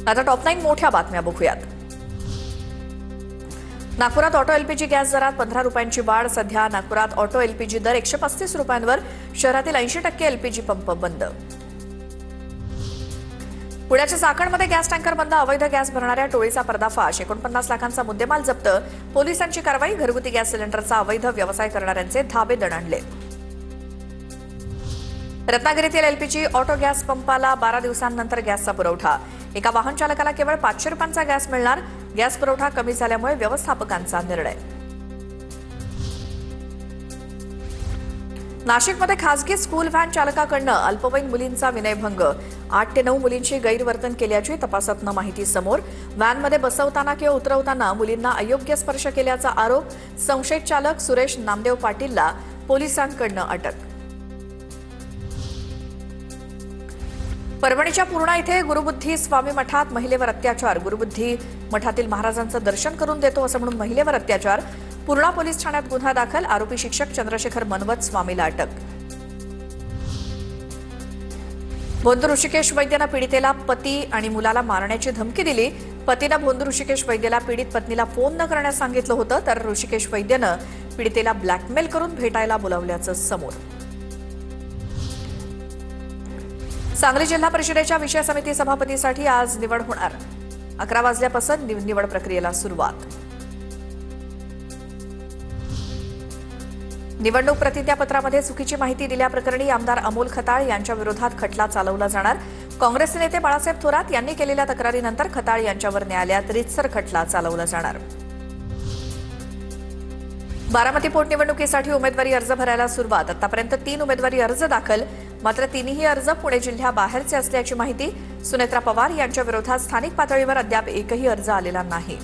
आता टॉप 9 मोठ्या बातम्या बघूयात। नागपुरात ऑटो एलपीजी गॅस दरात 15 रुपयांची वाढ। सध्या नागपुरात ऑटो एलपीजी दर 135 रुपयांवर, शहरातील 80% एलपीजी पंप बंद। पुण्याच्या चाकणमध्ये गॅस टँकर बंद, अवैध गॅस भरणाऱ्या टोळीचा पर्दाफाश, 49 लाखांचा मुद्देमाल जप्त। पोलिसांची कारवाई, घरगुती गॅस सिलेंडरचा अवैध व्यवसाय करणाऱ्यांचे धाबे दणाणले। रत्नागिरीतील एलपीजी ऑटो गॅस पंपाला 12 दिवसांनंतर गॅसचा पुरवठा। एका वाहन चालकाला केवळ 500 रुपयांचा गॅस मिळणार। गॅस पुरवठा कमी झाल्यामुळे व्यवस्थापकांचा निर्णय। नाशिकमध्ये खासगी स्कूल व्हॅन चालकाकडून अल्पवयीन मुलींचा विनयभंग, 8 ते 9 मुलींची गैरवर्तन केल्याची तपासातून माहिती समोर। व्हॅनमध्ये बसवताना किंवा उतरवताना मुलींना अयोग्य स्पर्श केल्याचा आरोप। संशयित चालक सुरेश नामदेव पाटीलला पोलिसांकडून अटक। परभणीच्या पूर्णा इथे गुरुबुद्धी स्वामी मठात महिलेवर अत्याचार। गुरुबुद्धी मठातील महाराजांचं दर्शन करून देतो असं म्हणून महिलेवर अत्याचार। पूर्णा पोलीस ठाण्यात गुन्हा दाखल। आरोपी शिक्षक चंद्रशेखर मनवत स्वामीला अटक। भोंदू ऋषिकेश वैद्यनं पीडितेला पती आणि मुलाला मारण्याची धमकी दिली। पतीनं भोंदू ऋषिकेश वैद्यला पीडित पत्नीला फोन न करण्यास सांगितलं होतं, तर ऋषिकेश वैद्यनं पीडितेला ब्लॅकमेल करून भेटायला बोलावल्याचं समोर। सांगली जिल्हा परिषदेच्या विषय समिती सभापतीसाठी आज निवड होणार। 11 वाजल्यापासून निवड प्रक्रियेला सुरुवात। निवडणूक प्रतिज्ञापत्रामध्ये चुकीची माहिती दिल्याप्रकरणी आमदार अमोल खताळ यांच्या विरोधात खटला चालवला जाणार। काँग्रेसचे नेते बाळासाहेब थोरात यांनी केलेल्या तक्रारीनंतर खताळ यांच्यावर न्यायालयात रीतसर खटला चालवला जाणार। बारामती पोटनिवडणुकीसाठी उमेदवारी अर्ज भरायला सुरुवात। आतापर्यंत 3 उमेदवारी अर्ज दाखल, मात्र तिन्ही अर्ज पुणे जिल्ह्याबाहेरचे असल्याची माहिती। सुनेत्रा पवार यांच्या विरोधात स्थानिक पातळीवर अद्याप एकही अर्ज आलेला नाही।